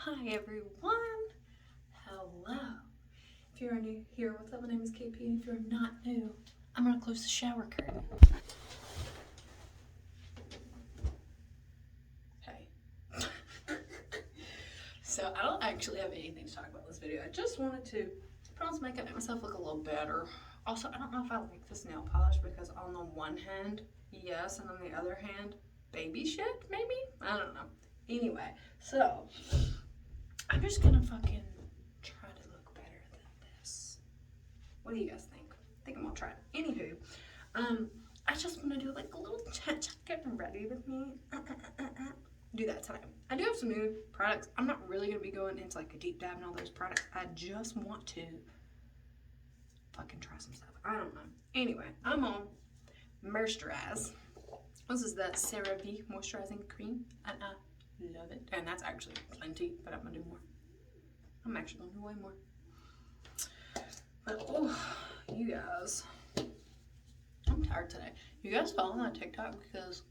Hi everyone. Hello. If you're new here, what's up? My name is KP, and if you're not new, I'm gonna close the shower curtain. Hey. So I don't actually have anything to talk about in this video. I just wanted to put on some makeup, make myself look a little better. Also, I don't know if I like this nail polish because on the one hand, yes, and on the other hand, baby shit, maybe? I don't know. Anyway, so I'm just gonna fucking try to look better than this. What do you guys think? I think I'm gonna try it. Anywho, I just want to do like a little chat, getting ready with me. Do that tonight. I do have some new products. I'm not really gonna be going into like a deep dive in all those products. I just want to fucking try some stuff. I don't know. Anyway, I'm on moisturize. This is the CeraVe moisturizing cream, and I love it. And that's actually plenty, but I'm gonna do more. I'm actually gonna do way more. But oh, you guys, I'm tired today. You guys follow my TikTok because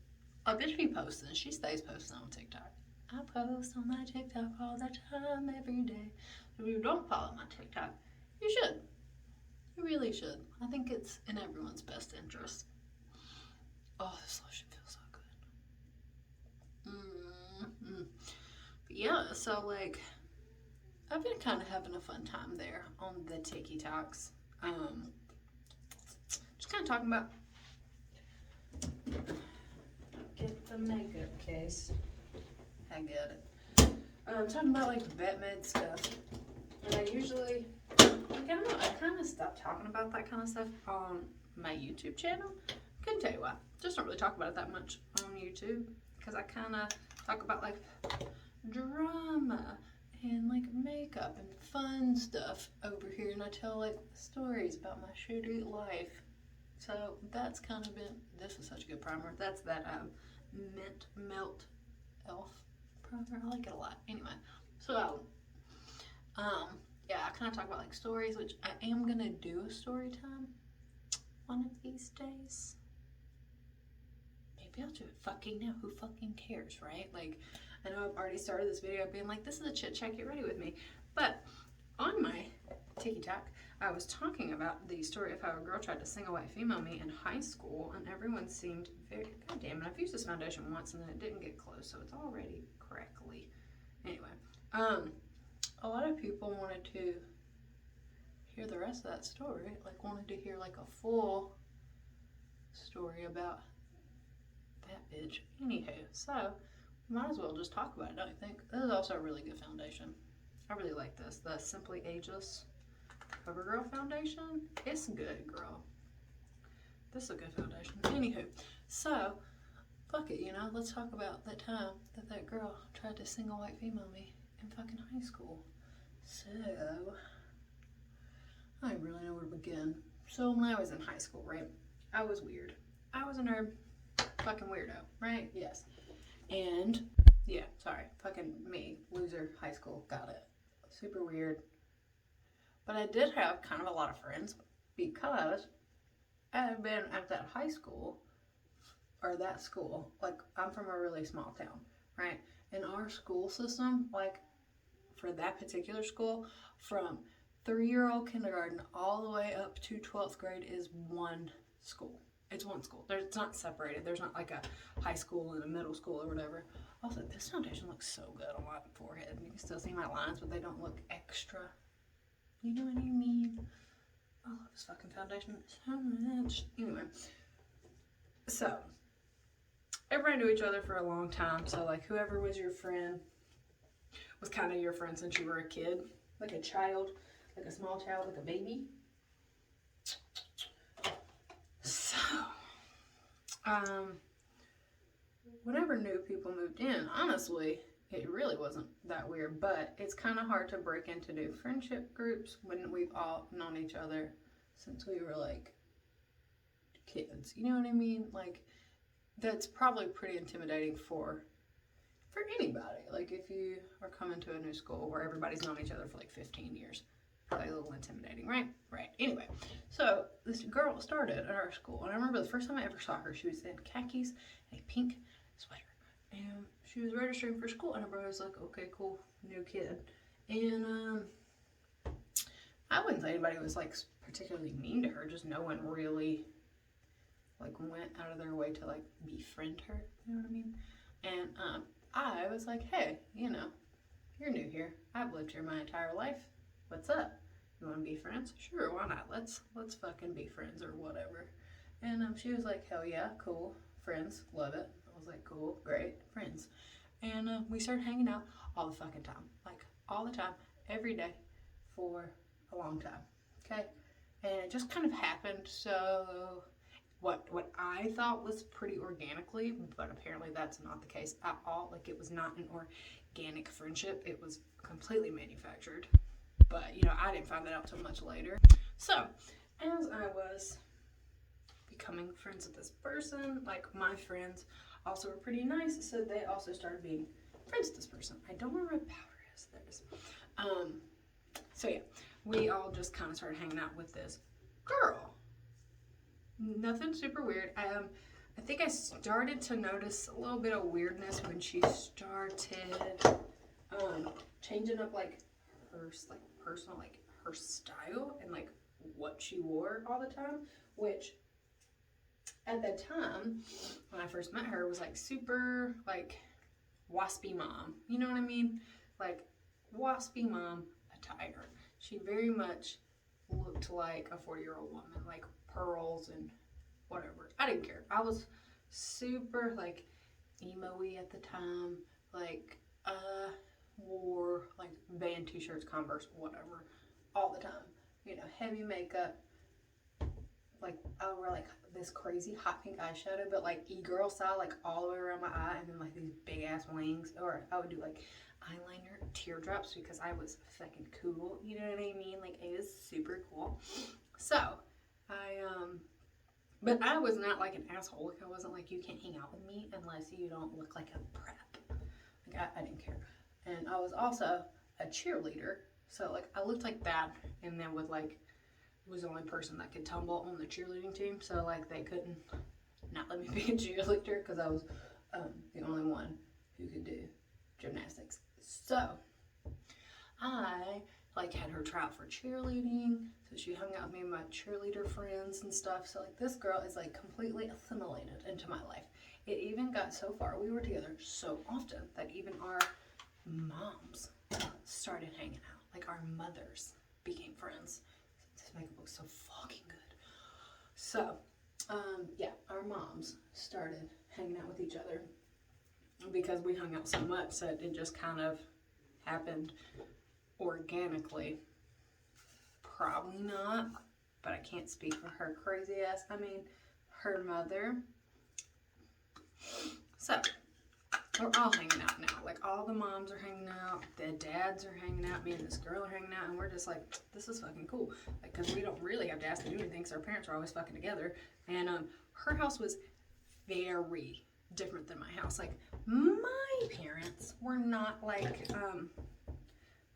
a bitch be posting. She stays posting on TikTok. I post on my TikTok all the time, every day. If you don't follow my TikTok, you should. You really should. I think it's in everyone's best interest. Oh, this lotion feels so good. But yeah, so like, I've been kind of having a fun time there on the TikToks. Just kind of talking about. Get the makeup case. I get it. Talking about like vet med stuff. And I usually, like, I don't know, I kind of stopped talking about that kind of stuff on my YouTube channel. Couldn't tell you why. Just don't really talk about it that much on YouTube because I kind of talk about like drama and like makeup and fun stuff over here, and I tell like stories about my shitty life. So that's kind of been. This is such a good primer. That's that mint melt elf primer. I like it a lot. Anyway, so yeah, I kind of talk about like stories, which I am gonna do a story time one of these days. Maybe I'll do it fucking now. Who fucking cares, right? Like, I know I've already started this video being like, this is a chit chat, get ready with me. But on my TikTok, I was talking about the story of how a girl tried to single white female me in high school, and everyone seemed very, god damn it, I've used this foundation once and then it didn't get close, so it's already correctly. Anyway, a lot of people wanted to hear the rest of that story, like wanted to hear like a full story about that bitch. Anywho, so might as well just talk about it, don't you think? This is also a really good foundation. I really like this. The Simply Ageless CoverGirl foundation. It's good, girl. This is a good foundation. Anywho, so fuck it, you know. Let's talk about that time that girl tried to single white female me in fucking high school. So I don't really know where to begin. So when I was in high school, right, I was weird. I was a nerd, fucking weirdo, right? Yes. And yeah, sorry, fucking me, loser, high school, got it. Super weird. But I did have kind of a lot of friends because I had been at that high school, or that school, like, I'm from a really small town, right? And our school system, like, for that particular school, from 3-year-old kindergarten all the way up to 12th grade is one school. It's one school. It's not separated. There's not like a high school and a middle school or whatever. Also, this foundation looks so good on my forehead. You can still see my lines, but they don't look extra. You know what I mean? I love this fucking foundation so much. Anyway, so everybody knew each other for a long time. So like whoever was your friend was kind of your friend since you were a kid, like a child, like a small child, like a baby. So, whenever new people moved in, honestly, it really wasn't that weird, but it's kind of hard to break into new friendship groups when we've all known each other since we were like kids. You know what I mean? Like, that's probably pretty intimidating for anybody. Like, if you are coming to a new school where everybody's known each other for like 15 years, probably a little intimidating, right? Right. Anyway, so this girl started at our school, and I remember the first time I ever saw her, she was in khakis and a pink sweater, And she was registering for school, and her brother was like, okay, cool, new kid. And I wouldn't say anybody was like particularly mean to her, just no one really like went out of their way to like befriend her, you know what I mean? And I was like, hey, you know, you're new here. I've lived here my entire life. What's up? You want to be friends? Sure, why not? Let's fucking be friends or whatever. And she was like, hell yeah, cool, friends, love it. I was like, cool, great, friends. And we started hanging out all the fucking time, like all the time, every day, for a long time. Okay, and it just kind of happened. So what I thought was pretty organically, but apparently that's not the case at all. Like, it was not an organic friendship. It was completely manufactured. But, you know, I didn't find that out till much later. So, as I was becoming friends with this person, like, my friends also were pretty nice, so they also started being friends with this person. I don't remember what powder is theirs. So yeah, we all just kind of started hanging out with this girl. Nothing super weird. I think I started to notice a little bit of weirdness when she started changing up like her like personal like her style and like what she wore all the time, which at the time when I first met her was like super like waspy mom. You know what I mean? Like waspy mom attire. She very much looked like a 40-year-old woman, like pearls and whatever. I didn't care. I was super like emo-y at the time. Like wore like band t-shirts, Converse, whatever, all the time. You know, heavy makeup. Like I wore like this crazy hot pink eyeshadow, but like e-girl style, like all the way around my eye, and then like these big ass wings. Or I would do like eyeliner teardrops because I was fucking cool. You know what I mean? Like it was super cool. So but I was not like an asshole. Like I wasn't like, you can't hang out with me unless you don't look like a prep. Like I didn't care. And I was also a cheerleader. So like I looked like that, and then with like was the only person that could tumble on the cheerleading team. So like they couldn't not let me be a cheerleader because I was the only one who could do gymnastics. So I like had her try out for cheerleading, so she hung out with me and my cheerleader friends and stuff. So like this girl is like completely assimilated into my life. It even got so far, we were together so often that even our moms started hanging out. Like our mothers became friends. This makeup looks so fucking good. So yeah, our moms started hanging out with each other because we hung out so much that it just kind of happened organically. Probably not, but I can't speak for her crazy ass. I mean, her mother. So we're all hanging out now. Like all the moms are hanging out, the dads are hanging out, me and this girl are hanging out, and we're just like, this is fucking cool. Like, cause we don't really have to ask to do anything, because our parents are always fucking together. And her house was very different than my house. Like my parents were not like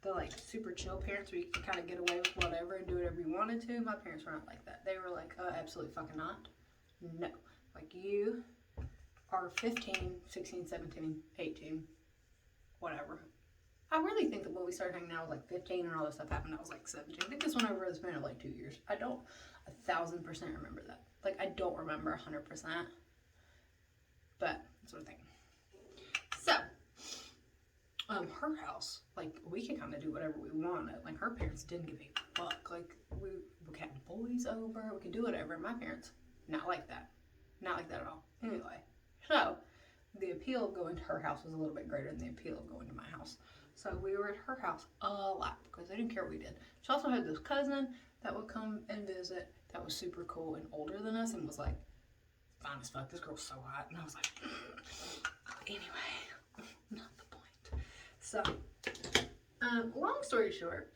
the like super chill parents where you could kind of get away with whatever and do whatever you wanted to. My parents were not like that. They were like, absolutely fucking not. No. Like you are 15, 16, 17, 18, whatever. I really think that when we started hanging out, I was like 15 and all this stuff happened, I was like 17. I think this went over the span of like 2 years. I don't 1,000% remember that. Like I don't remember 100%. But that's what I think. So, her house, like, we could kind of do whatever we wanted. Like, her parents didn't give a fuck. Like, we could have boys over, we could do whatever. My parents, not like that. Not like that at all. Anyway, so, the appeal of going to her house was a little bit greater than the appeal of going to my house. So, we were at her house a lot because they didn't care what we did. She also had this cousin that would come and visit that was super cool and older than us and was like, fine as fuck, this girl's so hot. And I was like, anyway, not the point. So, long story short,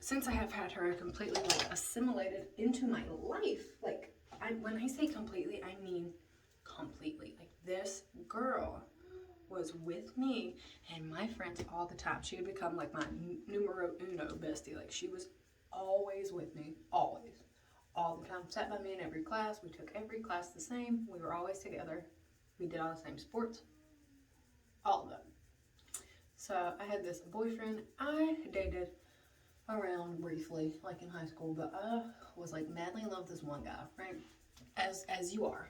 since I have had her completely like assimilated into my life, like when I say completely, I mean completely. Like this girl was with me and my friends all the time. She had become like my numero uno bestie. Like she was always with me, always. All the time, sat by me in every class. We took every class the same. We were always together. We did all the same sports. all of them. So I had this boyfriend I dated around briefly, like in high school, but I was like madly in love with this one guy, right? As you are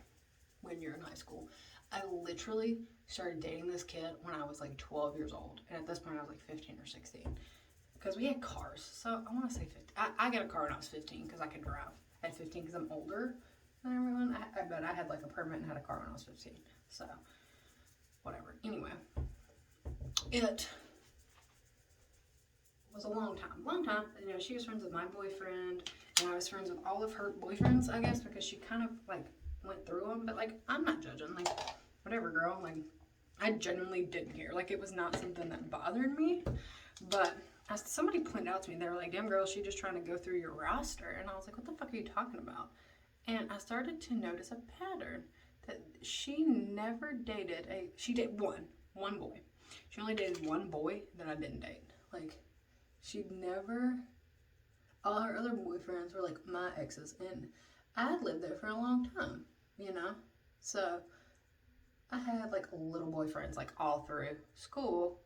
when you're in high school. I literally started dating this kid when I was like 12 years old, and at this point I was like 15 or 16, because we had cars. So I want to say 15. I got a car when I was 15 because I could drive at 15 because I'm older than everyone. But I had like a permit and had a car when I was 15. So whatever. Anyway, it was a long time. You know, she was friends with my boyfriend, and I was friends with all of her boyfriends, I guess, because she kind of like went through them. But like, I'm not judging. Like, whatever, girl. Like, I genuinely didn't care. Like, it was not something that bothered me. But as somebody pointed out to me, they were like, "Damn, girl, she just trying to go through your roster." And I was like, "What the fuck are you talking about?" And I started to notice a pattern that she never dated she dated one boy. She only dated one boy that I didn't date. Like, she'd never, all her other boyfriends were like my exes, and I had lived there for a long time, you know? So I had like little boyfriends like all through school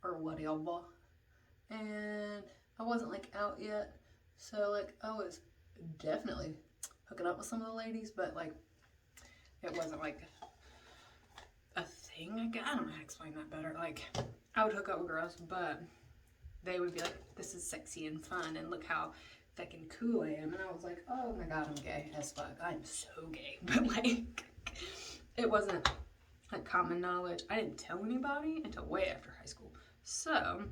or whatever, and I wasn't like out yet, so like I was definitely hooking up with some of the ladies, but like it wasn't like a thing. I don't know how to explain that better. Like, I would hook up with girls, but they would be like, "This is sexy and fun, and look how fucking cool I am." And I was like, "Oh my god, I'm gay as fuck. I'm so gay." But like, it wasn't like common knowledge. I didn't tell anybody until way after high school. So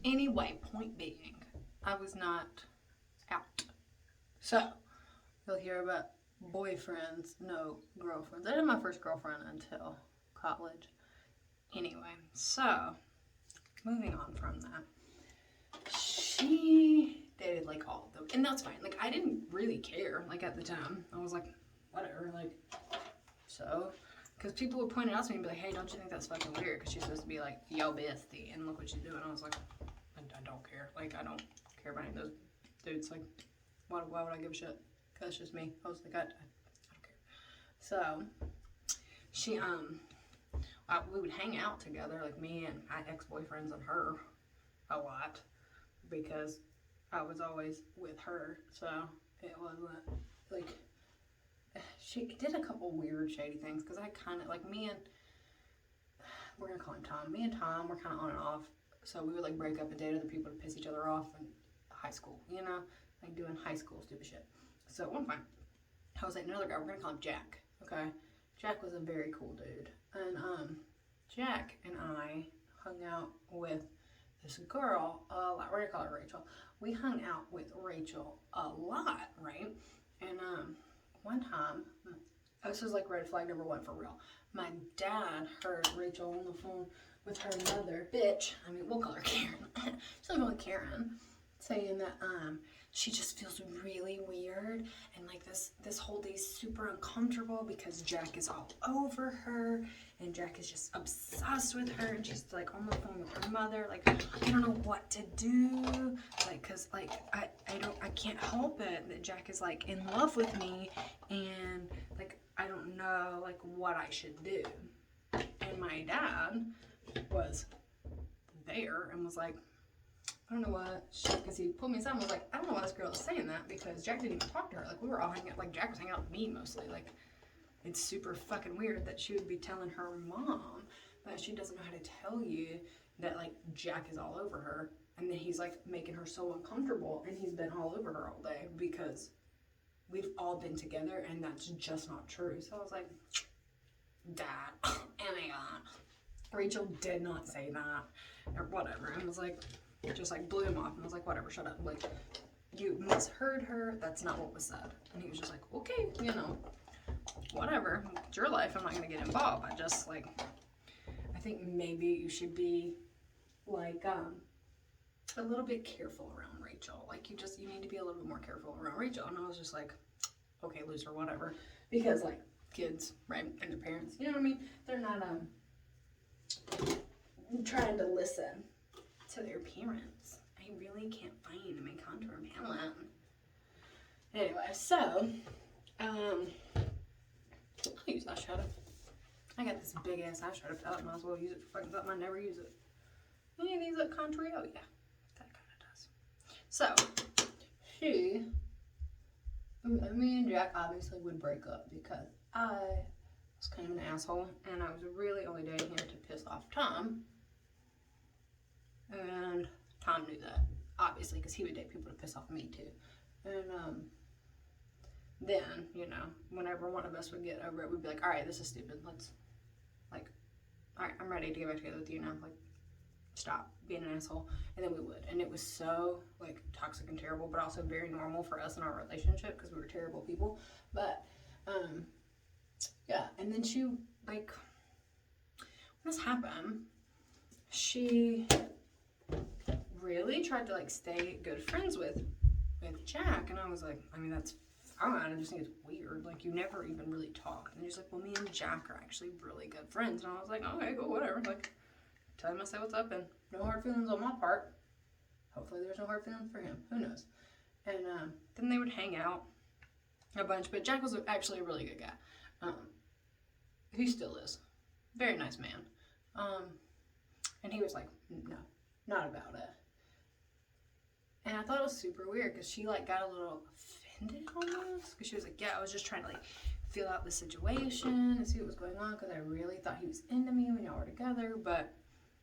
anyway, point being, I was not out. So you'll hear about boyfriends, no girlfriends. I didn't have my first girlfriend until college. Anyway, so moving on from that, she dated like all of them, and that's fine. Like, I didn't really care. Like, at the time, I was like, whatever. Like, so, because people would point it out to me and be like, "Hey, don't you think that's fucking weird? Because she's supposed to be like, yo, bestie, and look what she's doing." I was like, I don't care. Like, I don't care about any of those dudes. Like, why would I give a shit? Because it's just me. I was like, I don't care. So she we would hang out together, like me and my ex-boyfriends and her, a lot, because I was always with her. So it wasn't like, she did a couple weird shady things, because I kind of like we're gonna call him Tom. Me and Tom were kind of on and off, so we would like break up and date other people to piss each other off in high school, you know, like doing high school stupid shit. So one time I was like, another guy, we're gonna call him Jack. Okay, Jack was a very cool dude, and Jack and I hung out with this girl a lot. We're gonna call her Rachel. We hung out with Rachel a lot, right? And one time, this was like red flag number one for real. My dad heard Rachel on the phone with her mother, we'll call her Karen. She's like Karen, saying that she just feels really weird, and like this whole day's super uncomfortable because Jack is all over her, and Jack is just obsessed with her, and she's like on the phone with her mother, like, I don't know what to do, like, cause like I can't help it that Jack is like in love with me, and like I don't know like what I should do. And my dad was there and was like, I don't know what, because he pulled me aside and was like, I don't know why this girl is saying that, because Jack didn't even talk to her. Like, we were all hanging out, like, Jack was hanging out with me mostly. Like, it's super fucking weird that she would be telling her mom that she doesn't know how to tell you that, like, Jack is all over her. And then he's, like, making her so uncomfortable, and he's been all over her all day because we've all been together, and that's just not true. So I was like, Dad, oh my god. Rachel did not say that, or whatever, and was like, just like blew him off, and was like, whatever, shut up. Like, you misheard her, that's not what was said. And he was just like, okay, you know, whatever, it's your life, I'm not gonna get involved. I just, like, I think maybe you should be, like, a little bit careful around Rachel. Like, you need to be a little bit more careful around Rachel. And I was just like, okay, loser, whatever. Because, like, kids, right, and their parents, you know what I mean? They're not, trying to listen to their parents. I really can't find my contour palette. Anyway, so, I'll use that shadow. I got this big ass eyeshadow palette. Might as well use it for fucking something. I never use it. Any of these look contoury? Oh yeah, that kind of does. So me and Jack obviously would break up because I was kind of an asshole, and I was really only dating him to piss off Tom. And Tom knew that, obviously, because he would date people to piss off me too. And then, you know, whenever one of us would get over it, we'd be like, all right, this is stupid. Let's, like, all right, I'm ready to get back together with you now. Like, stop being an asshole. And then we would. And it was so, like, toxic and terrible, but also very normal for us in our relationship because we were terrible people. But, yeah. And then she, like, when this happened, she really tried to, like, stay good friends with Jack. And I was like, I mean, that's fine. I just think it's weird. Like, you never even really talked. And he's like, well, me and Jack are actually really good friends. And I was like, okay, cool, whatever. Like, tell him I say what's up, and no hard feelings on my part. Hopefully there's no hard feelings for him. Who knows? And then they would hang out a bunch. But Jack was actually a really good guy. He still is. Very nice man. And he was like, no, not about it. And I thought it was super weird because she, like, got a little offended almost. Because she was like, yeah, I was just trying to, like, feel out the situation and see what was going on because I really thought he was into me when y'all were together, but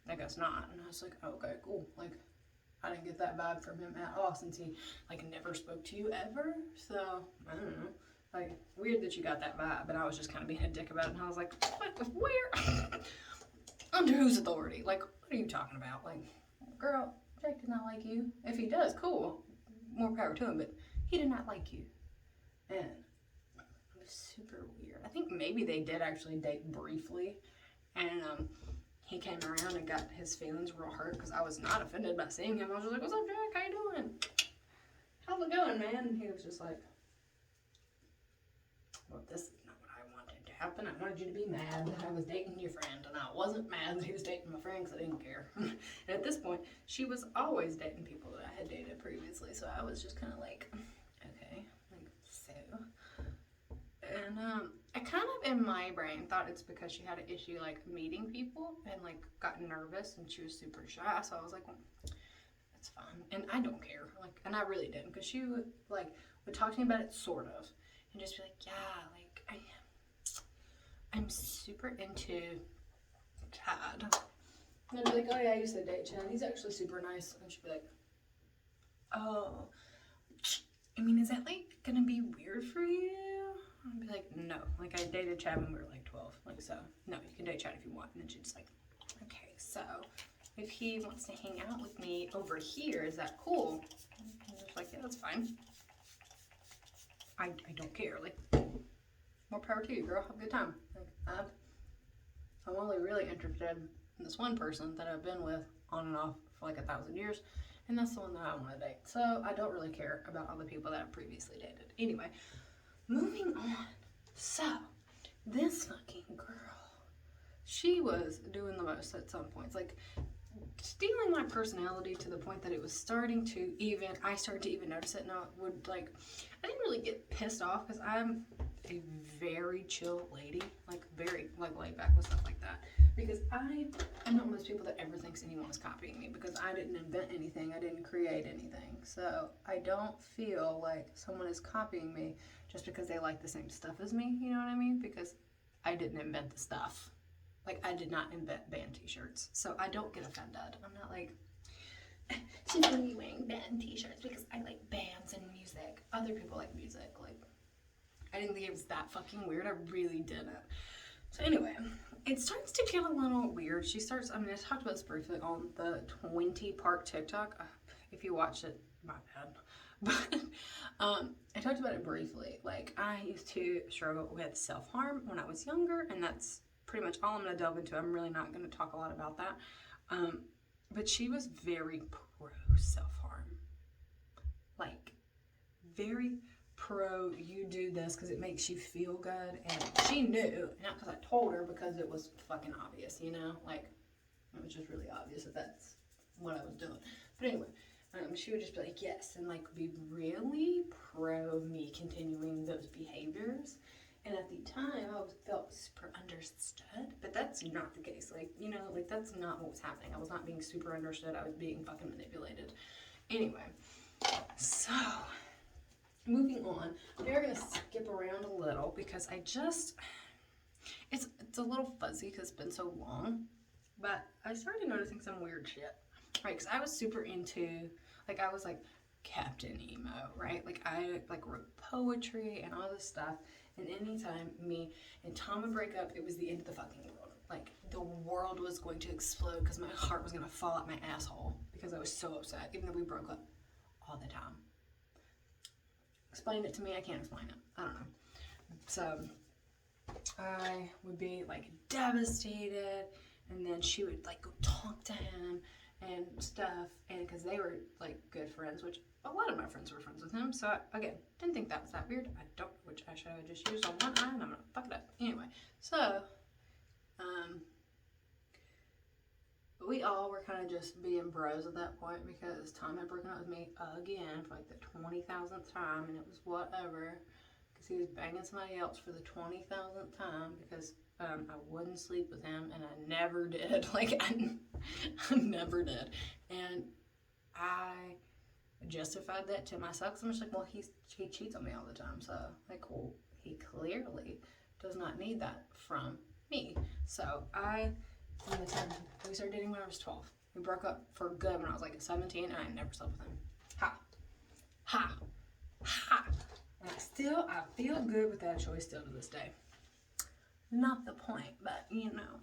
I guess not. And I was like, oh, okay, cool. Like, I didn't get that vibe from him at all since he, like, never spoke to you ever. So, I don't know. Like, weird that you got that vibe, but I was just kind of being a dick about it. And I was like, what? Where? Under whose authority? Like, what are you talking about? Like, girl, Jack did not like you. If he does, cool. More power to him, but he did not like you. And it was super weird. I think maybe they did actually date briefly. And, he came around and got his feelings real hurt because I was not offended by seeing him. I was just like, what's up, Jack? How you doing? How's it going, man? And he was just like, well, this is not what I wanted to happen. I wanted you to be mad that I was dating your friend. And I wasn't mad that he was dating my friend because I didn't care. And at this point, she was always dating people that I had dated previously. So I was just kind of like, okay, like, so. And I kind of, in my brain, thought it's because she had an issue, like, meeting people and, like, got nervous and she was super shy. So I was like, well, that's fine. And I don't care. Like, and I really didn't because she would, like, would talk to me about it, sort of, and just be like, yeah, like, I'm super into Chad. And I'd be like, oh, yeah, I used to date Chad. He's actually super nice. And she'd be like, oh, I mean, is that, like, gonna be weird for you? I'd be like, no. Like, I dated Chad when we were, like, 12. Like, so, no, you can date Chad if you want. And then she's like, okay, so, if he wants to hang out with me over here, is that cool? And I was like, yeah, that's fine. I don't care. Like, more power to you, girl. Have a good time. Like, I'm only really interested in this one person that I've been with on and off for, like, 1,000 years. And that's the one that I want to date. So, I don't really care about all the people that I've previously dated. Anyway. Moving on. So, this fucking girl, she was doing the most at some points. Like, stealing my personality to the point that it was starting to even, I started to even notice it. And I would, like, I didn't really get pissed off because I'm a very chill lady. Like, very, like, laid back with stuff like that. Because I am not one of those people that ever thinks anyone is copying me because I didn't invent anything. I didn't create anything. So, I don't feel like someone is copying me just because they like the same stuff as me, you know what I mean? Because I didn't invent the stuff. Like, I did not invent band t-shirts. So I don't get offended. I'm not like, she's only wearing band t-shirts because I like bands and music. Other people like music. Like, I didn't think it was that fucking weird. I really didn't. So anyway, it starts to get a little weird. She starts, I mean, I talked about this briefly on the 20-part TikTok. If you watched it, my bad. But I talked about it briefly. Like, I used to struggle with self-harm when I was younger, and that's pretty much all I'm going to delve into. I'm really not going to talk a lot about that. But she was very pro self-harm. Like, very pro, you do this because it makes you feel good. And she knew, not because I told her, because it was fucking obvious, you know? Like, it was just really obvious that that's what I was doing. But anyway. She would just be like, yes, and like be really pro me continuing those behaviors. And at the time, felt super understood, but that's not the case. Like, you know, like that's not what was happening. I was not being super understood. I was being fucking manipulated. Anyway, so moving on. We're gonna skip around a little because it's a little fuzzy because it's been so long. But I started noticing some weird shit, right? Because I was super into, like, I was like Captain Emo, right? Like, I like wrote poetry and all this stuff. And anytime me and Tom would break up, it was the end of the fucking world. Like, the world was going to explode because my heart was going to fall out my asshole because I was so upset, even though we broke up all the time. Explain it to me, I can't explain it. I don't know. So, I would be, like, devastated, and then she would, like, go talk to him and stuff, and because they were, like, good friends, which a lot of my friends were friends with him, so I, again, didn't think that was that weird. I don't, which I should have just used on one eye, and I'm gonna fuck it up. Anyway, so, we all were kind of just being bros at that point because Tom had broken up with me again for like the 20,000th time, and it was whatever because he was banging somebody else for the 20,000th time because I wouldn't sleep with him, and I never did. Like, I never did. And I justified that to myself because I'm just like, well, he cheats on me all the time, so, like, well, he clearly does not need that from me. So we started dating when I was 12. We broke up for good when I was like 17, and I never slept with him. Ha. Ha. Ha. And I feel good with that choice still to this day. Not the point, but you know.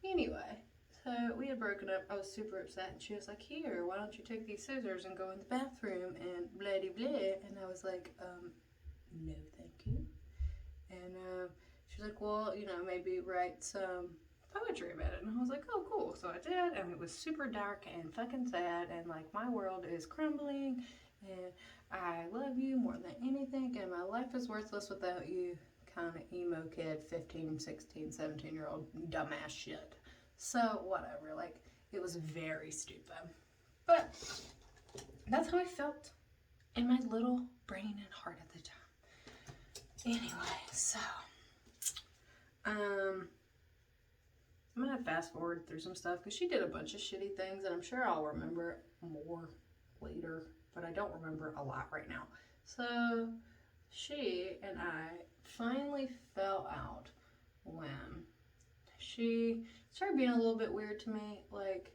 Anyway, so we had broken up. I was super upset, and she was like, here, why don't you take these scissors and go in the bathroom and blah, blah, blah. And I was like, no, thank you. And she was like, well, you know, maybe write some poetry about it. And I was like, oh, cool. So I did, and it was super dark and fucking sad, and like my world is crumbling, and I love you more than anything, and my life is worthless without you. Kind of emo kid, 15, 16, 17-year-old dumbass shit. So whatever, like, it was very stupid. But that's how I felt in my little brain and heart at the time. Anyway, so I'm gonna fast forward through some stuff because she did a bunch of shitty things, and I'm sure I'll remember more later, but I don't remember a lot right now. So she and I finally fell out when she started being a little bit weird to me, like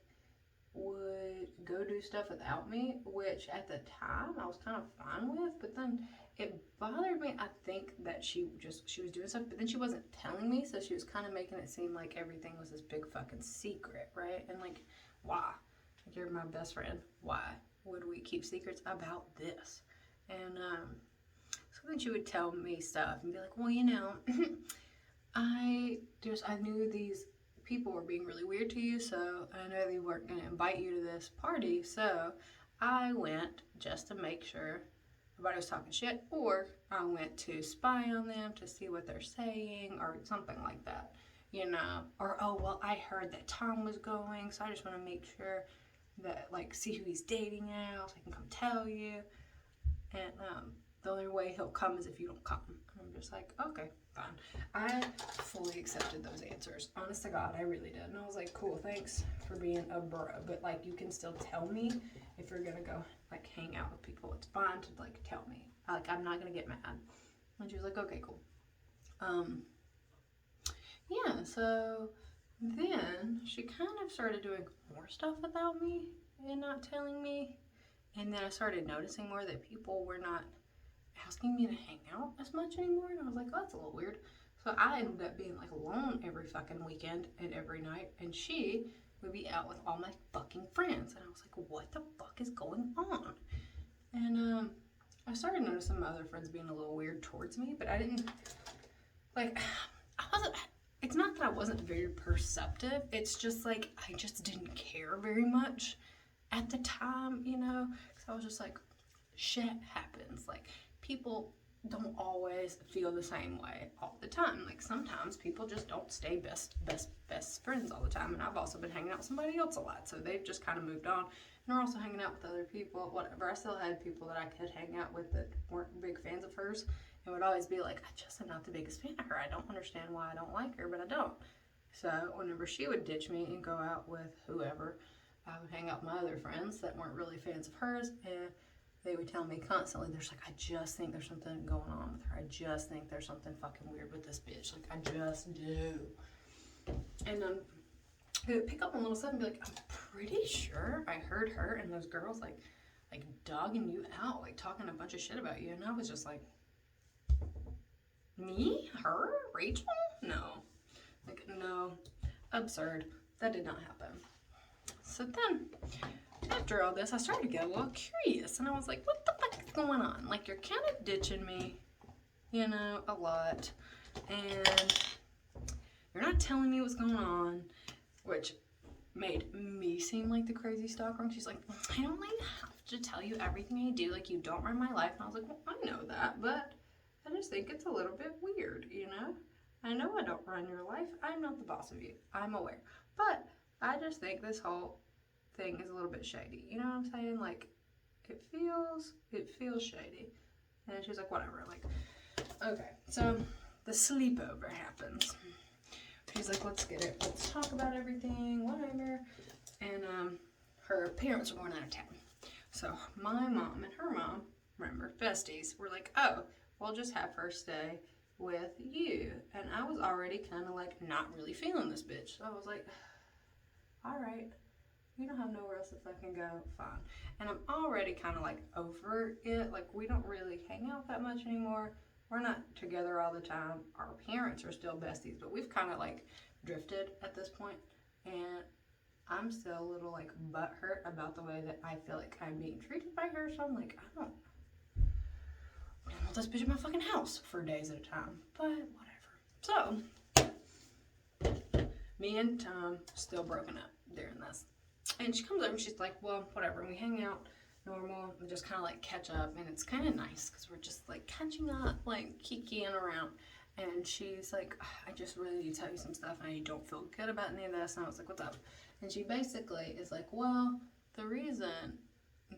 would go do stuff without me, which at the time I was kind of fine with, but then it bothered me. I think that she was doing stuff, but then she wasn't telling me, so she was kind of making it seem like everything was this big fucking secret, right? And like, why? Like, you're my best friend. Why would we keep secrets about this? And so then she would tell me stuff and be like, well, you know, I knew these people were being really weird to you, so I know they weren't going to invite you to this party, so I went just to make sure nobody was talking shit, or I went to spy on them to see what they're saying, or something like that, you know, or, oh, well, I heard that Tom was going, so I just want to make sure that, like, see who he's dating now, so I can come tell you, and, the only way he'll come is if you don't come. And I'm just like, okay, fine. I fully accepted those answers. Honest to God, I really did. And I was like, cool, thanks for being a bro. But, like, you can still tell me if you're going to go, like, hang out with people. It's fine to, like, tell me. Like, I'm not going to get mad. And she was like, okay, cool. Yeah, so then she kind of started doing more stuff without me and not telling me. And then I started noticing more that people were not asking me to hang out as much anymore, and I was like, oh, that's a little weird. So I ended up being like alone every fucking weekend and every night, and she would be out with all my fucking friends, and I was like, what the fuck is going on? And I started noticing my other friends being a little weird towards me, but I didn't, like, it's not that I wasn't very perceptive, it's just like, I just didn't care very much at the time, you know, because I was just like, shit happens, like, people don't always feel the same way all the time. Like, sometimes people just don't stay best friends all the time. And I've also been hanging out with somebody else a lot, so they've just kind of moved on. And we're also hanging out with other people, whatever. I still had people that I could hang out with that weren't big fans of hers, and would always be like, I just am not the biggest fan of her. I don't understand why I don't like her, but I don't. So whenever she would ditch me and go out with whoever, I would hang out with my other friends that weren't really fans of hers, and they would tell me constantly, there's like, I just think there's something going on with her. I just think there's something fucking weird with this bitch. Like, I just do. And they would pick up on little stuff and be like, I'm pretty sure I heard her and those girls like dogging you out, like talking a bunch of shit about you. And I was just like, me? Her? Rachel? No. Like, no. Absurd. That did not happen. So then, after all this, I started to get a little curious, and I was like, what the fuck is going on? Like, you're kind of ditching me, you know, a lot, and you're not telling me what's going on, which made me seem like the crazy stalker. She's like, I don't like have to tell you everything I do, like, you don't run my life. And I was like, well, I know that, but I just think it's a little bit weird, you know? I know I don't run your life. I'm not the boss of you. I'm aware. But I just think this whole thing is a little bit shady. You know what I'm saying? Like, it feels shady. And she's like, whatever. Like, okay. So the sleepover happens. She's like, let's get it. Let's talk about everything, whatever. And her parents were going out of town. So my mom and her mom, remember, besties, were like, oh, we'll just have her stay with you. And I was already kind of like not really feeling this bitch. So I was like, all right. We don't have nowhere else to fucking go, fine. And I'm already kind of like over it. Like, we don't really hang out that much anymore. We're not together all the time. Our parents are still besties, but we've kind of like drifted at this point. And I'm still a little like butthurt about the way that I feel like I'm being treated by her. So I'm like, I don't want this bitch in my fucking house for days at a time. But whatever. So, me and Tom still broken up during this. And she comes over and she's like, well, whatever. And we hang out normal and just kind of like catch up. And it's kind of nice because we're just like catching up, like kikiing around. And she's like, I just really need to tell you some stuff and I don't feel good about any of this. And I was like, what's up? And she basically is like, well, the reason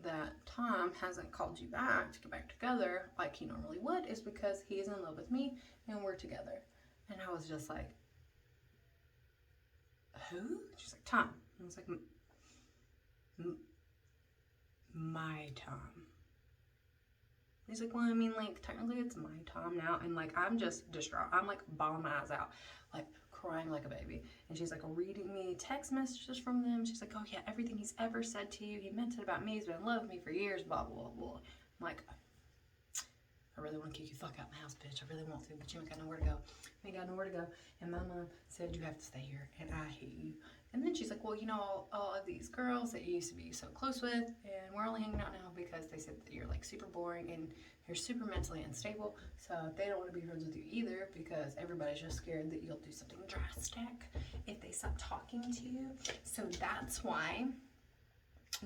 that Tom hasn't called you back to get back together like he normally would is because he's in love with me and we're together. And I was just like, who? She's like, Tom. And I was like, my Tom. He's like, well, I mean, like, technically it's my Tom now. And, like, I'm just distraught. I'm, like, bawling my eyes out, like, crying like a baby. And she's, like, reading me text messages from them. She's like, oh, yeah, everything he's ever said to you, he meant it about me. He's been in love with me for years, blah, blah, blah. I'm like, I really want to kick you fuck out my house, bitch. I really want to, but you ain't got nowhere to go. You ain't got nowhere to go. And my mom said you have to stay here, and I hate you. And then she's like, well, you know, all of these girls that you used to be so close with, and we're only hanging out now because they said that you're, like, super boring and you're super mentally unstable, so they don't want to be friends with you either because everybody's just scared that you'll do something drastic if they stop talking to you. So that's why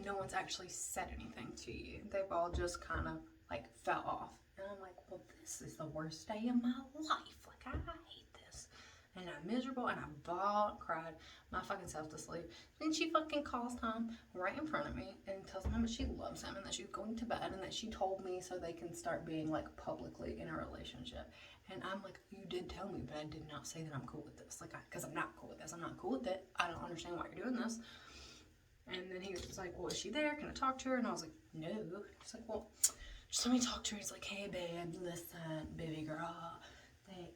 no one's actually said anything to you. They've all just kind of, like, fell off. And I'm like, well, this is the worst day of my life. Like, I hate this. And I'm miserable, and I bawled, cried my fucking self to sleep. Then she fucking calls Tom right in front of me and tells him how much she loves him and that she's going to bed and that she told me so they can start being, like, publicly in a relationship. And I'm like, you did tell me, but I did not say that I'm cool with this. Like, because I'm not cool with this. I'm not cool with it. I don't understand why you're doing this. And then he was like, well, is she there? Can I talk to her? And I was like, no. He's like, well, just let me talk to her. He's like, hey, babe, listen, baby girl. Like,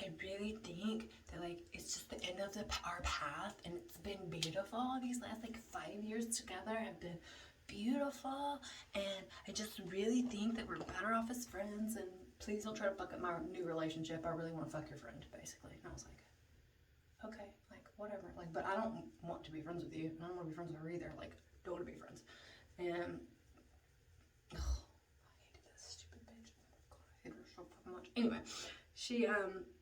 I really think that, like, it's just the end of our path, and it's been beautiful. These last, like, 5 years together have been beautiful, and I just really think that we're better off as friends, and please don't try to fuck up my new relationship. I really want to fuck your friend, basically. And I was like, okay, like, whatever. Like, but I don't want to be friends with you, and I don't want to be friends with her either. Like, don't want to be friends. And, I hated this stupid bitch. Oh my god, I hate her so fucking much. Anyway. She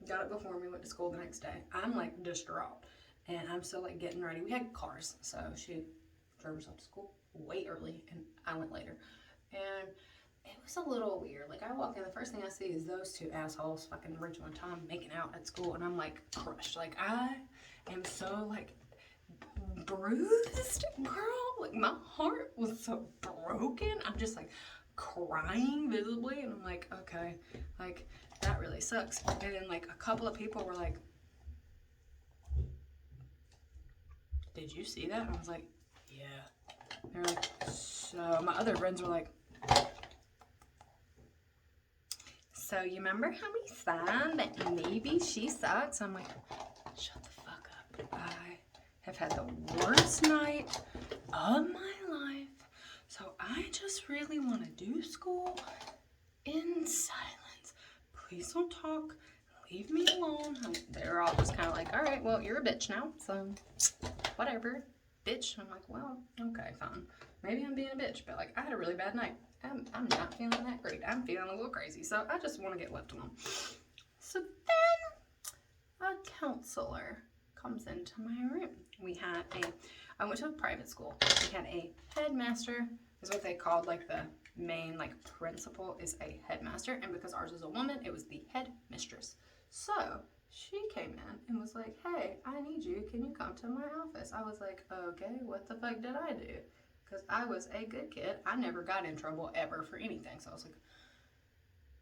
got up before me, went to school the next day. I'm, like, distraught, and I'm still, like, getting ready. We had cars, so she drove herself to school way early, and I went later. And it was a little weird. Like, I walk in, the first thing I see is those two assholes, fucking Rachel and Tom, making out at school, and I'm, like, crushed. Like, I am so, like, bruised, girl. Like, my heart was so broken. I'm just, like, crying visibly, and I'm like, okay, like, that really sucks. And then, like, a couple of people were like, did you see that? And I was like, yeah. They're like, so, my other friends were like, so you remember how we said that maybe she sucks? I'm like, shut the fuck up. I have had the worst night of my life, so I just really want to do school in silence. Please don't talk. Leave me alone. They're all just kind of like, all right, well, you're a bitch now, so whatever, bitch. I'm like, well, okay, fine. Maybe I'm being a bitch, but like, I had a really bad night. I'm not feeling that great. I'm feeling a little crazy, so I just want to get left alone. So then a counselor comes into my room. I went to a private school. We had a headmaster, is what they called, like, the main, like, principal is a headmaster, and because ours is a woman, it was the headmistress. So she came in and was like, hey, I need you. Can you come to my office? I was like, okay, what the fuck did I do? Because I was a good kid. I never got in trouble ever for anything. So I was like,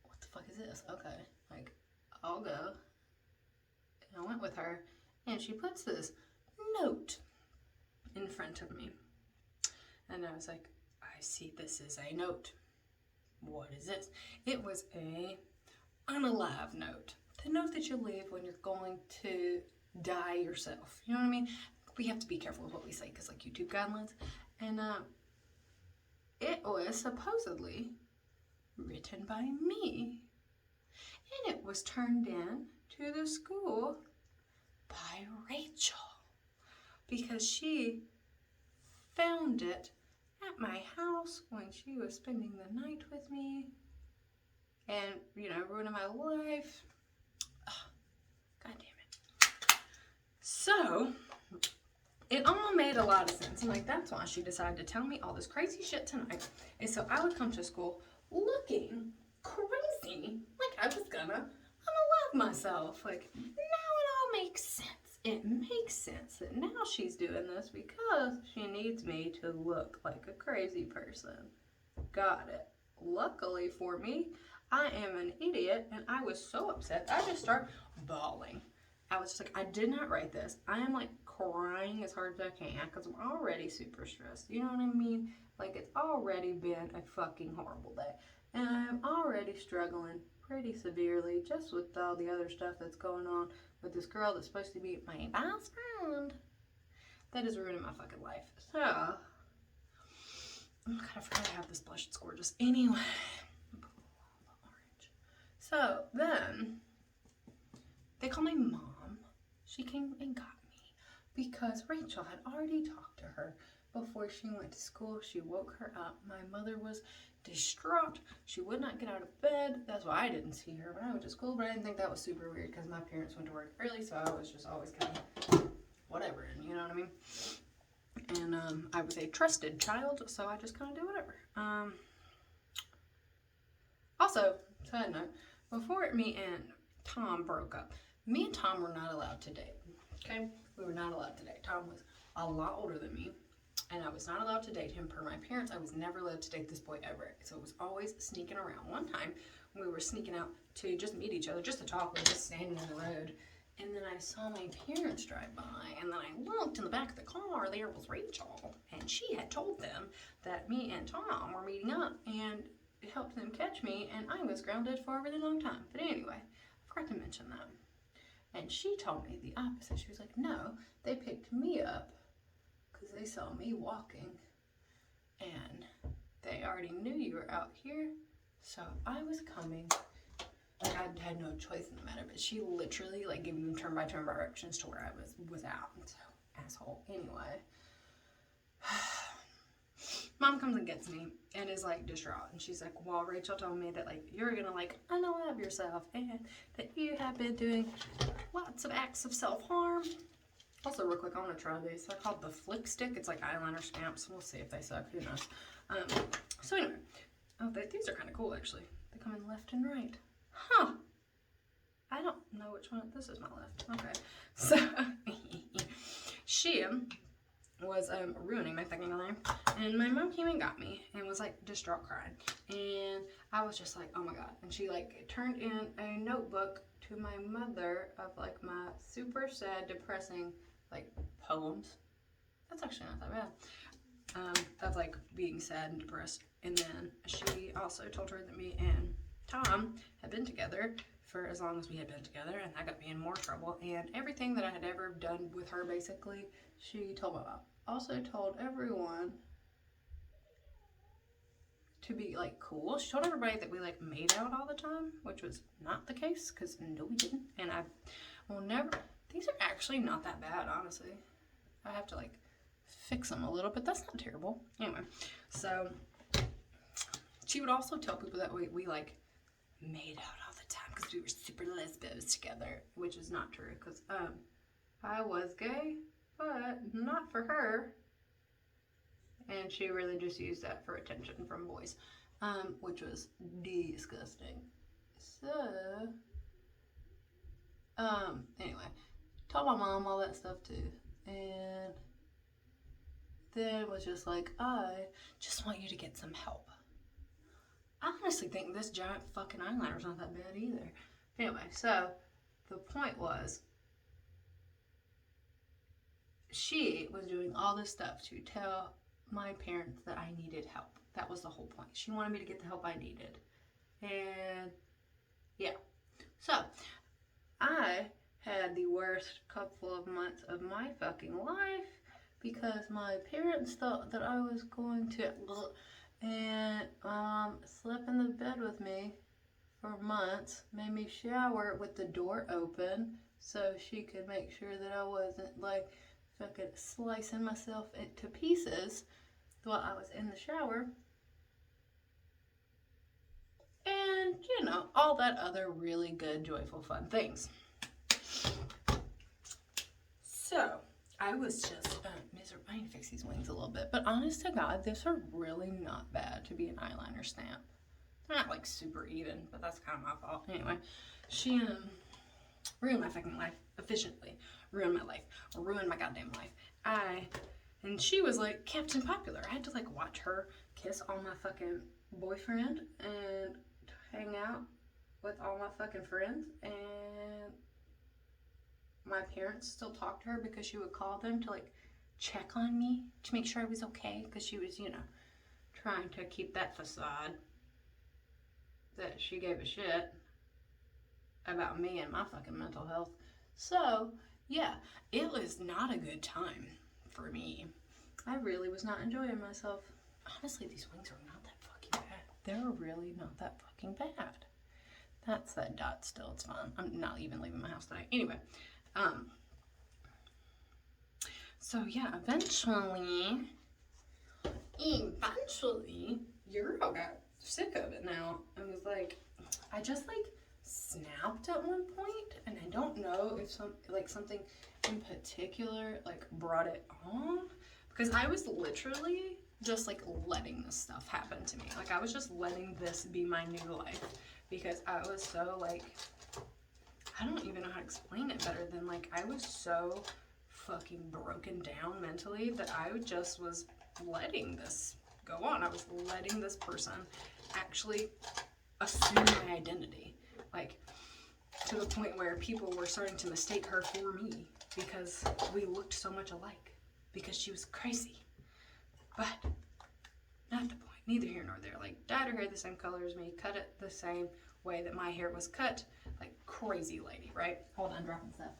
what the fuck is this? Okay, like, I'll go. And I went with her, and she puts this note in front of me. And I was like, I see this is a note. What is this? It was a unalive note. The note that you leave when you're going to die yourself. You know what I mean? We have to be careful with what we say because, like, YouTube guidelines. And it was supposedly written by me. And it was turned in to the school by Rachel. Because she found it at my house when she was spending the night with me. And, you know, ruining my life. Oh, God damn it. So, it all made a lot of sense. And, like, that's why she decided to tell me all this crazy shit tonight. And so I would come to school looking crazy, like I was gonna unalive myself. Like, now it all makes sense. It makes sense that now she's doing this because she needs me to look like a crazy person. Got it. Luckily for me, I am an idiot, and I was so upset, I just started bawling. I was just like, I did not write this. I am, like, crying as hard as I can because I'm already super stressed. You know what I mean? Like, it's already been a fucking horrible day. And I'm already struggling pretty severely just with all the other stuff that's going on with this girl that's supposed to be my best friend. That is ruining my fucking life. So, oh my God, I forgot I have this blush. It's gorgeous. Anyway, orange. So then, they call my mom. She came and got me because Rachel had already talked to her before she went to school. She woke her up. My mother was distraught. She would not get out of bed. That's why I didn't see her when I went to school, but I didn't think that was super weird because my parents went to work early, so I was just always kind of whatever, you know what I mean? And I was a trusted child, so I just kind of do whatever. Also, side note, before me and Tom broke up, me and Tom were not allowed to date, okay? We were not allowed to date. Tom was a lot older than me, and I was not allowed to date him per my parents. I was never allowed to date this boy ever, so it was always sneaking around. One time, we were sneaking out to just meet each other, just to talk. We were just standing in the road, and then I saw my parents drive by, and then I looked in the back of the car. There was Rachel, and she had told them that me and Tom were meeting up, and it helped them catch me, and I was grounded for a really long time. But anyway, I forgot to mention that. And she told me the opposite. She was like, no, they picked me up because they saw me walking, and they already knew you were out here, so I was coming. Like, I had no choice in the matter, but she literally, like, gave me turn-by-turn directions to where I was out. So, asshole. Anyway. Mom comes and gets me and is, like, distraught. And she's like, well, Rachel told me that, like, you're gonna, like, unalive yourself and that you have been doing lots of acts of self-harm. Also, real quick, I want to try these. They're called the Flick Stick. It's like eyeliner stamps. We'll see if they suck. Who knows? So anyway. Oh, these are kind of cool, actually. They come in left and right. Huh. I don't know which one. This is my left. Okay. So, she was ruining my fucking life. And my mom came and got me and was like distraught crying. And I was just like, oh my God. And she like turned in a notebook to my mother of like my super sad, depressing like poems. That's actually not that bad. Of like being sad and depressed. And then she also told her that me and Tom had been together for as long as we had been together, and that got me in more trouble. And everything that I had ever done with her, basically, she told me about. Also told everyone to be like cool. She told everybody that we like made out all the time, which was not the case, because no, we didn't. And I will never. These are actually not that bad, honestly. I have to like fix them a little, but that's not terrible. Anyway, so she would also tell people that we like made out all the time because we were super lesbians together, which is not true, because I was gay, but not for her. And she really just used that for attention from boys, which was disgusting. So, anyway, told my mom all that stuff too. And then was just like, I just want you to get some help. I honestly think this giant fucking eyeliner's not that bad either. Anyway, so the point was, she was doing all this stuff to tell my parents that I needed help. That was the whole point. She wanted me to get the help I needed. And yeah. So I had the worst couple of months of my fucking life because my parents thought that I was going to, and slept in the bed with me for months, made me shower with the door open so she could make sure that I wasn't like fucking slicing myself into pieces while I was in the shower. And, you know, all that other really good, joyful, fun things. So, I was just miserable. I need to fix these wings a little bit. But honest to God, these are really not bad to be an eyeliner stamp. They're not like super even, but that's kind of my fault. Anyway, she ruined my fucking life efficiently. Ruined my life. Ruined my goddamn life. And she was like Captain Popular. I had to like watch her kiss all my fucking boyfriend and hang out with all my fucking friends. And my parents still talked to her because she would call them to like check on me to make sure I was okay, because she was, you know, trying to keep that facade that she gave a shit about me and my fucking mental health. So yeah, it was not a good time for me. I really was not enjoying myself. Honestly, these wings are not that fucking bad. They're really not that fucking bad. That's that dot still, it's fine. I'm not even leaving my house today. Anyway, so yeah, eventually, your girl got sick of it now and was like, I just like snapped at one point, and I don't know if something in particular like brought it on, because I was literally just like letting this stuff happen to me. Like I was just letting this be my new life, because I was so like, I don't even know how to explain it better than like I was so fucking broken down mentally that I just was letting this go on. I was letting this person actually assume my identity, like to the point where people were starting to mistake her for me because we looked so much alike, because she was crazy. But not the point, neither here nor there. Like dyed her hair the same color as me, cut it the same way that my hair was cut, like crazy lady, right? Hold on, dropping stuff.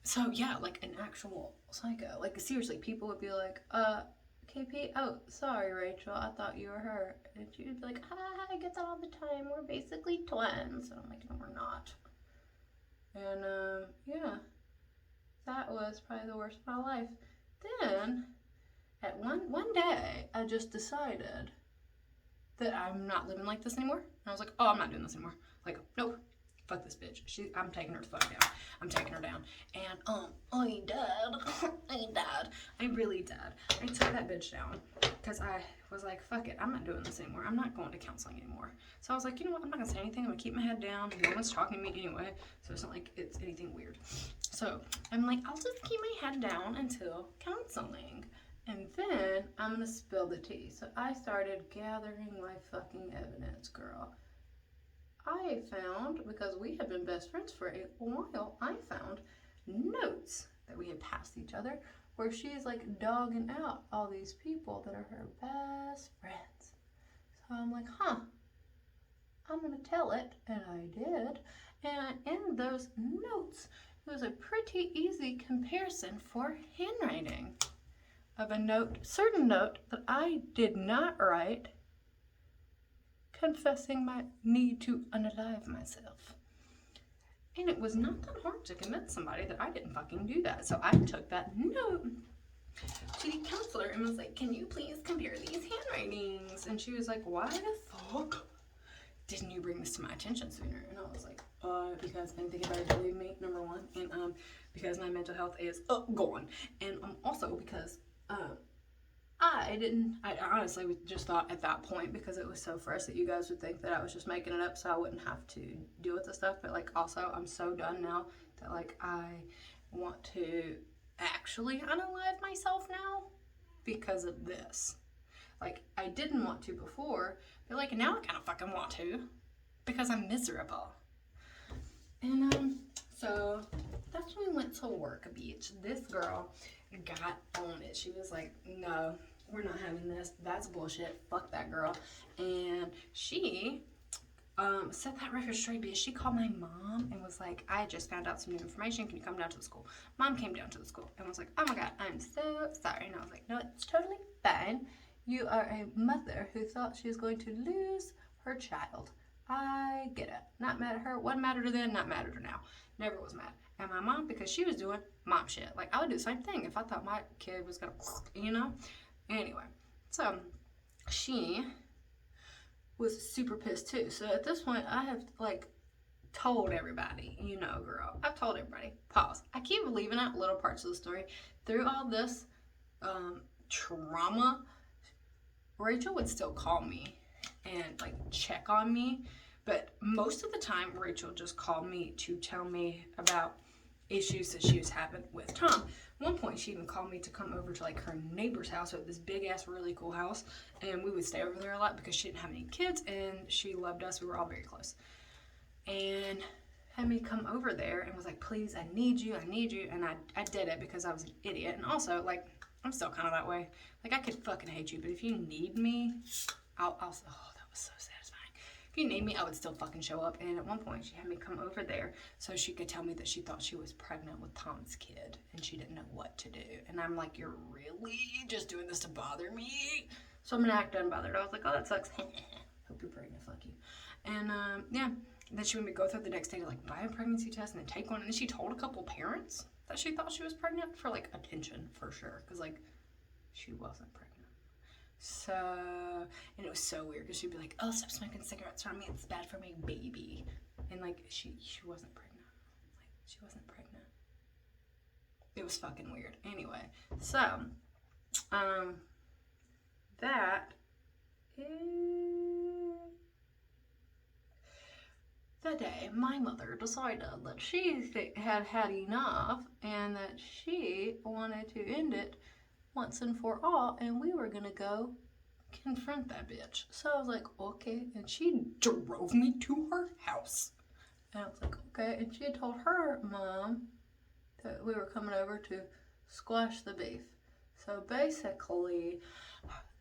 So yeah, like an actual psycho. Like seriously, people would be like, KP, oh, sorry, Rachel, I thought you were her. And she would be like, I get that all the time. We're basically twins. And I'm like, no, we're not. And, yeah, that was probably the worst of my life. Then, at one day, I just decided that I'm not living like this anymore. And I was like, oh, I'm not doing this anymore. Like, nope, fuck this bitch. I'm taking her the fuck down. I'm taking her down. And, I died. I really died. I took that bitch down because I was like, fuck it. I'm not doing this anymore. I'm not going to counseling anymore. So I was like, you know what? I'm not going to say anything. I'm going to keep my head down. No one's talking to me anyway. So it's not like it's anything weird. So I'm like, I'll just keep my head down until counseling. And then I'm going to spill the tea. So I started gathering my fucking evidence, girl. I found, because we had been best friends for a while, I found notes that we had passed each other where she's like dogging out all these people that are her best friends. So I'm like, I'm going to tell it. And I did. And in those notes, it was a pretty easy comparison for handwriting of a certain note that I did not write, confessing my need to unalive myself. And it was not that hard to convince somebody that I didn't fucking do that. So I took that note to the counselor and was like, can you please compare these handwritings? And she was like, why the fuck didn't you bring this to my attention sooner? And I was like, because I didn't think anybody believed me, number one. And because my mental health is gone. And also because I honestly just thought at that point, because it was so fresh, that you guys would think that I was just making it up so I wouldn't have to deal with the stuff. But like, also, I'm so done now that like I want to actually unalive myself now because of this. Like, I didn't want to before, but like now I kind of fucking want to because I'm miserable. And so that's when we went to work beach. This girl got on it. She was like, no, we're not having this. That's bullshit. Fuck that girl. And she set that record straight, bitch. She called my mom and was like, I just found out some new information. Can you come down to the school? Mom came down to the school and was like, oh my God, I'm so sorry. And I was like, no, it's totally fine. You are a mother who thought she was going to lose her child. I get it. Not mad at her. Wasn't mad at her then, not mad at her now. Never was mad. And my mom, because she was doing mom shit. Like, I would do the same thing if I thought my kid was gonna, you know? Anyway, so she was super pissed too. So at this point, I have, like, told everybody, you know, girl. I've told everybody. Pause. I keep leaving out little parts of the story. Through all this trauma, Rachel would still call me and, like, check on me. But most of the time, Rachel just called me to tell me about issues that she was having with Tom. At one point, she even called me to come over to like her neighbor's house, at this big ass, really cool house, and we would stay over there a lot because she didn't have any kids and she loved us. We were all very close, and had me come over there and was like, "Please, I need you," and I did it because I was an idiot, and also like I'm still kind of that way. Like I could fucking hate you, but if you need me, I'll. Oh, that was so satisfying. If you need me, I would still fucking show up. And at one point, she had me come over there so she could tell me that she thought she was pregnant with Tom's kid and she didn't know what to do. And I'm like, you're really just doing this to bother me? So I'm gonna act unbothered. I was like, oh, that sucks. Hope you're pregnant. Fuck you. And yeah. And then she made me go through the next day to like buy a pregnancy test and then take one. And then she told a couple parents that she thought she was pregnant for like attention for sure, because like she wasn't pregnant. So, and it was so weird because she'd be like, oh, stop smoking cigarettes around me, it's bad for my baby. And like she wasn't pregnant. Like she wasn't pregnant. It was fucking weird. Anyway, so that is the day my mother decided that she had had enough and that she wanted to end it once and for all, and we were gonna go confront that bitch. So I was like, okay, and she drove me to her house. And I was like, okay, and she had told her mom that we were coming over to squash the beef. So basically,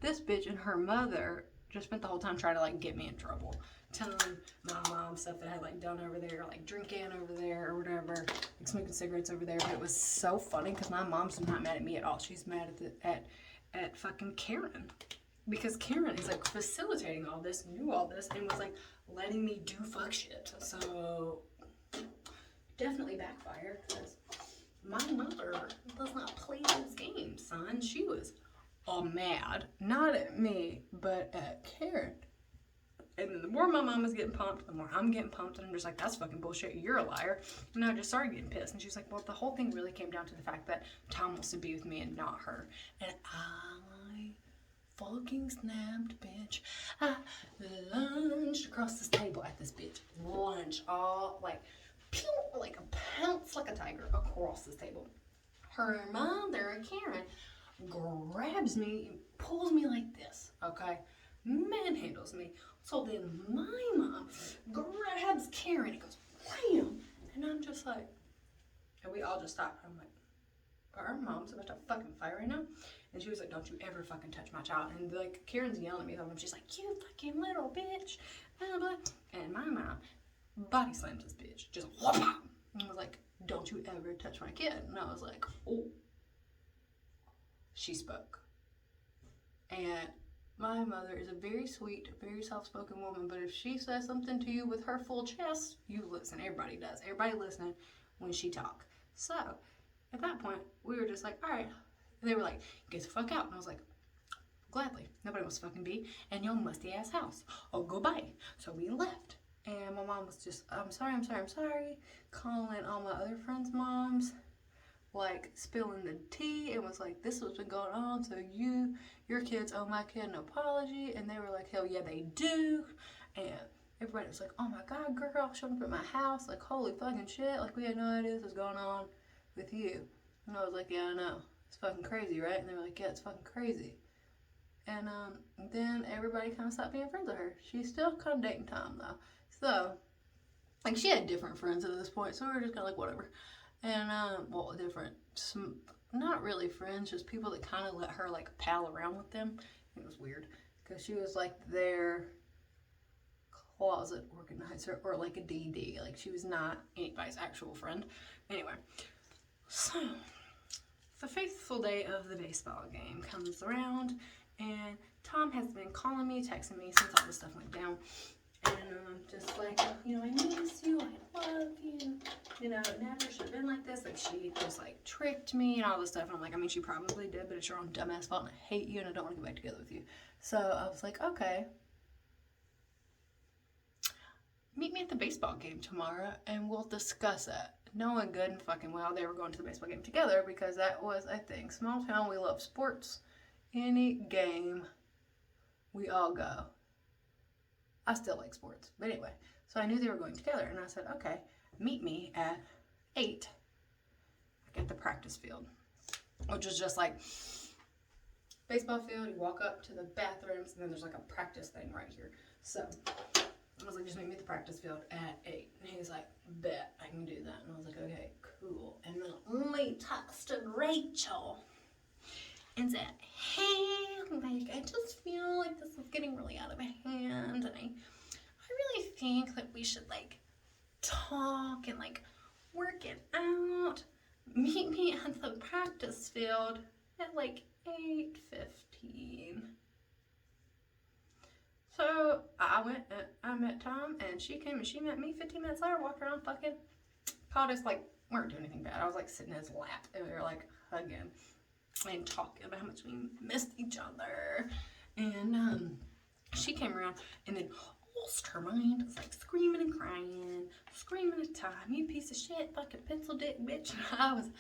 this bitch and her mother just spent the whole time trying to like get me in trouble, telling my mom stuff that I had like done over there, like drinking over there or whatever, like smoking cigarettes over there. But it was so funny because my mom's not mad at me at all. She's mad at fucking Karen, because Karen is like facilitating all this, knew all this, and was like letting me do fuck shit. So definitely backfired because my mother does not play those games, son. She was all mad, not at me, but at Karen. And then the more my mom was getting pumped, the more I'm getting pumped. And I'm just like, that's fucking bullshit. You're a liar. And I just started getting pissed. And she's like, well, the whole thing really came down to the fact that Tom wants to be with me and not her. And I fucking snapped, bitch. I lunged across this table at this bitch. Lunge, all like, pew, like a pounce like a tiger across this table. Her mother, Karen, grabs me, pulls me like this, okay? Manhandles me. So then my mom grabs Karen and goes, wham! And I'm just like, and we all just stopped. I'm like, our mom's about to fucking fight right now. And she was like, don't you ever fucking touch my child. And like, Karen's yelling at me. She's like, you fucking little bitch. Blah, blah. And my mom body slams this bitch. Just whoop. And was like, don't you ever touch my kid. And I was like, oh. She spoke. And my mother is a very sweet, very soft-spoken woman, but if she says something to you with her full chest, you listen. Everybody does. Everybody listening when she talk. So, at that point, we were just like, all right. And they were like, get the fuck out. And I was like, gladly. Nobody wants to fucking be in your musty-ass house. Oh, goodbye. So we left. And my mom was just, I'm sorry. Calling all my other friends' moms. Like, spilling the tea, and was like, this has been going on, so your kids owe my kid an apology. And they were like, hell yeah, they do. And everybody was like, oh my god, girl, showing up at my house, like, holy fucking shit, like, we had no idea this was going on with you. And I was like, yeah, I know, it's fucking crazy, right? And they were like, yeah, it's fucking crazy. And then everybody kind of stopped being friends with her. She's still kind of dating Tom, though. So, like, she had different friends at this point, so we were just kind of like, whatever. And, well, different, not really friends, just people that kind of let her, like, pal around with them. It was weird, because she was, like, their closet organizer, or, like, a DD. Like, she was not anybody's actual friend. Anyway, so, the faithful day of the baseball game comes around, and Tom has been calling me, texting me since all this stuff went down. And just like, you know, I miss you, I love you, you know, it never should have been like this. Like, she just, like, tricked me and all this stuff. And I'm like, I mean, she probably did, but it's your own dumbass fault, and I hate you, and I don't want to get back together with you. So I was like, okay, meet me at the baseball game tomorrow, and we'll discuss it. Knowing good and fucking well they were going to the baseball game together, because that was a thing. Small town, we love sports. Any game, we all go. I still like sports. But anyway, so I knew they were going together. And I said, okay, meet me at 8 at the practice field. Which is just like baseball field. You walk up to the bathrooms, and then there's like a practice thing right here. So I was like, just meet me at the practice field at 8. And he was like, bet, I can do that. And I was like, okay, cool. And then Lee texted Rachel and said, hey, like, I just feel like this is getting really out of hand, and I really think that we should, like, talk and, like, work it out. Meet me at the practice field at, like, 8:15. So I met Tom, and she came and she met me 15 minutes later, walked around fucking, called us, like, we weren't doing anything bad. I was, like, sitting in his lap, and we were, like, hugging and talking about how much we missed each other. And she came around and then lost her mind. Was like screaming and crying, screaming at Tom, you piece of shit, fucking pencil dick bitch. And I was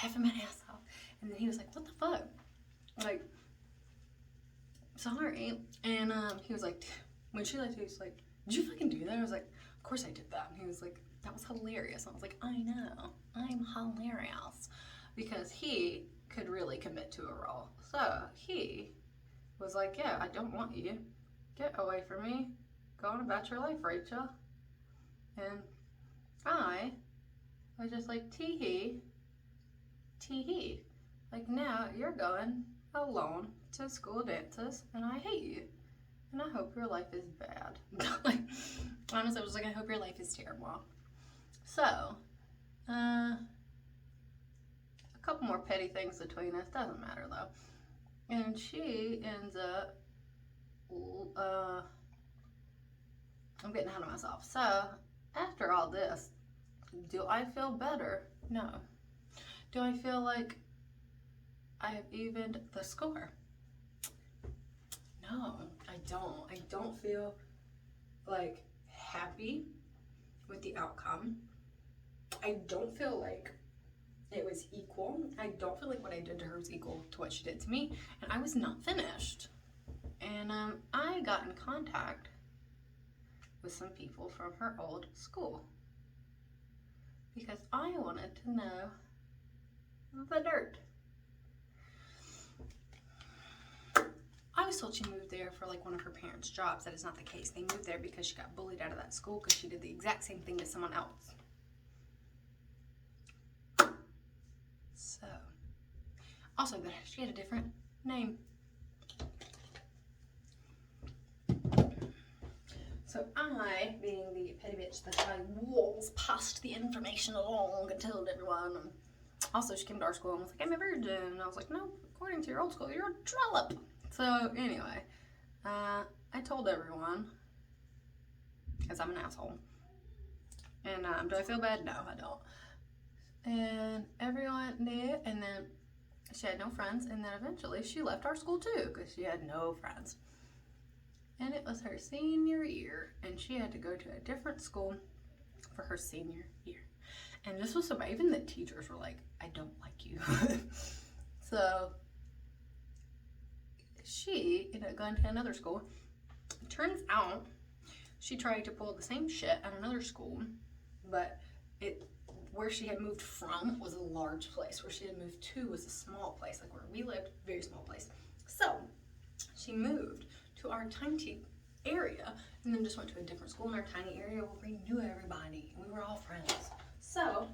laughing my ass off. And then he was like, what the fuck? Like, sorry. And he was like, when she left, he was like, did you fucking do that? I was like, of course I did that. And he was like, that was hilarious. And I was like, I know, I'm hilarious. Because he could really commit to a role. So he was like, yeah, I don't want you. Get away from me. Go on about your life, Rachel. And I was just like, tee-hee. Like, now you're going alone to school dances, and I hate you. And I hope your life is bad. Like, honestly, I was like, I hope your life is terrible. So, couple more petty things between us, doesn't matter though. And she ends up, I'm getting ahead of myself. So, after all this, do I feel better? No. Do I feel like I have evened the score? No, I don't. I don't feel like happy with the outcome. I don't feel like it was equal. I don't feel like what I did to her was equal to what she did to me, and I was not finished. And I got in contact with some people from her old school because I wanted to know the dirt. I was told she moved there for like one of her parents' jobs. That is not the case. They moved there because she got bullied out of that school because she did the exact same thing to someone else. So, also that she had a different name. So I, being the petty bitch that I was, passed the information along and told everyone. Also, she came to our school and was like, I'm a virgin. And I was like, no, according to your old school, you're a trollop. So anyway, I told everyone, because I'm an asshole. And do I feel bad? No, I don't. And everyone did, and then she had no friends, and then eventually she left our school too, because she had no friends. And it was her senior year, and she had to go to a different school for her senior year. And this was so bad, even the teachers were like, I don't like you. So she ended up going to another school. It turns out she tried to pull the same shit at another school, but where she had moved from was a large place. Where she had moved to was a small place, like where we lived, very small place. So she moved to our tiny area and then just went to a different school in our tiny area where we knew everybody and we were all friends. So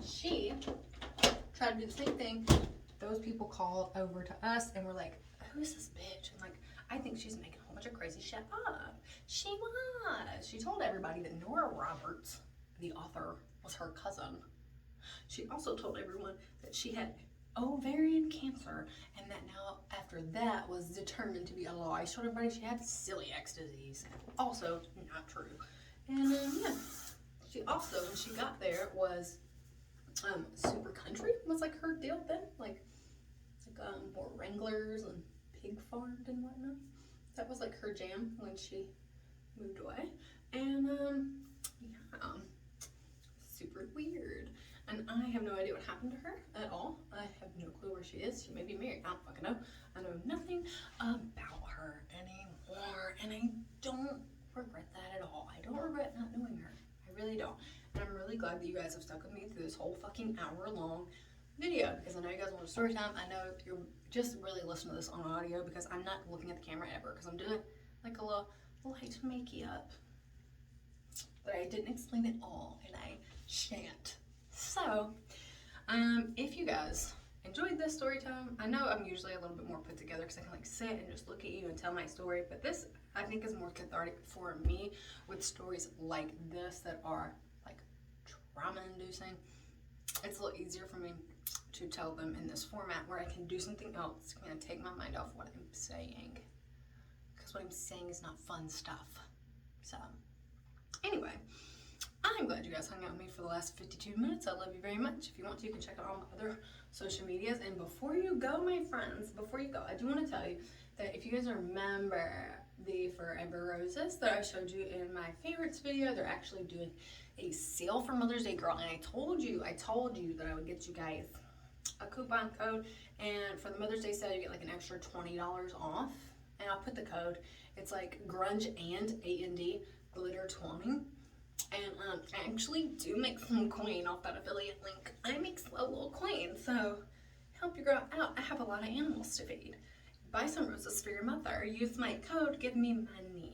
she tried to do the same thing. Those people called over to us and were like, who's this bitch? And like, I think she's making a whole bunch of crazy shit up. She was. She told everybody that Nora Roberts, the author, was her cousin. She also told everyone that she had ovarian cancer and that now after that was determined to be a lie. She told everybody she had celiac disease. Also not true. And yeah, she also, when she got there, was super country was like her deal then, like more wranglers and pig farmed and whatnot. That was like her jam when she moved away. And yeah, super weird. And I have no idea what happened to her at all. I have no clue where she is. She may be married. I don't fucking know. I know nothing about her anymore. And I don't regret that at all. I don't regret not knowing her. I really don't. And I'm really glad that you guys have stuck with me through this whole fucking hour-long video, because I know you guys want a story time. I know you're just really listening to this on audio because I'm not looking at the camera ever because I'm doing like a little light makey up. But I didn't explain it all, and I shan't. So, if you guys enjoyed this story time, I know I'm usually a little bit more put together because I can like sit and just look at you and tell my story, but this I think is more cathartic for me with stories like this that are like trauma-inducing. It's a little easier for me to tell them in this format where I can do something else to kind of take my mind off what I'm saying, because what I'm saying is not fun stuff. So anyway, I'm glad you guys hung out with me for the last 52 minutes. I love you very much. If you want to, you can check out all my other social medias. And before you go, my friends, before you go, I do want to tell you that if you guys remember the Forever Roses that I showed you in my favorites video, they're actually doing a sale for Mother's Day, girl. And I told you that I would get you guys a coupon code. And for the Mother's Day sale, you get like an extra $20 off. And I'll put the code. It's like grunge and A&D glitter 20. And I actually do make some coin off that affiliate link. I make a little coin, so help your girl out. I have a lot of animals to feed. Buy some roses for your mother. Use my code, give me money.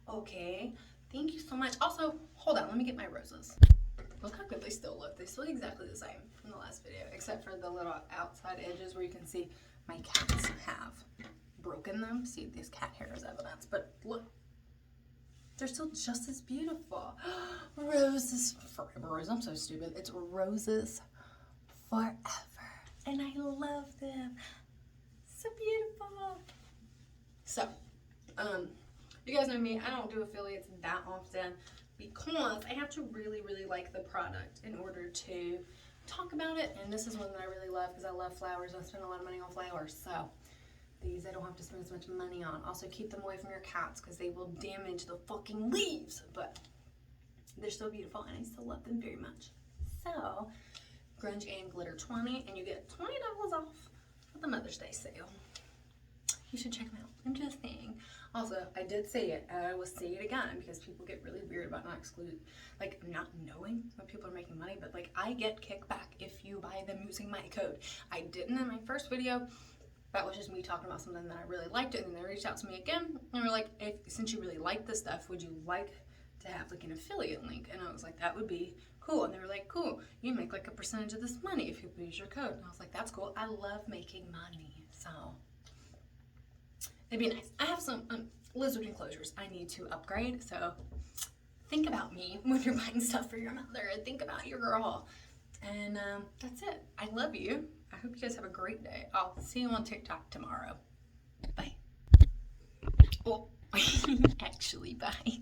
Okay, thank you so much. Also, hold on, let me get my roses. Look how good they still look. They still look exactly the same from the last video, except for the little outside edges where you can see my cats have broken them. See, this cat hair is evidence, but look. They're still just as beautiful. Roses forever. I'm so stupid. It's roses forever. And I love them. So beautiful. So, you guys know me. I don't do affiliates that often because I have to really, really like the product in order to talk about it. And this is one that I really love because I love flowers. I spend a lot of money on flowers. So, these I don't have to spend as much money on. Also, keep them away from your cats because they will damage the fucking leaves. But they're still beautiful and I still love them very much. So, Grunge and Glitter 20, and you get $20 off with the Mother's Day sale. You should check them out. I'm just saying. Also, I did say it, and I will say it again because people get really weird about not knowing when people are making money, but like I get kickback if you buy them using my code. I didn't in my first video. That was just me talking about something that I really liked, and then they reached out to me again and were like, since you really like this stuff, would you like to have like an affiliate link? And I was like, that would be cool. And they were like, cool, you make like a percentage of this money if you use your code. And I was like, that's cool. I love making money, so it'd be nice. I have some lizard enclosures I need to upgrade, so think about me when you're buying stuff for your mother, and think about your girl. And that's it. I love you. I hope you guys have a great day. I'll see you on TikTok tomorrow. Bye. Oh, actually, bye.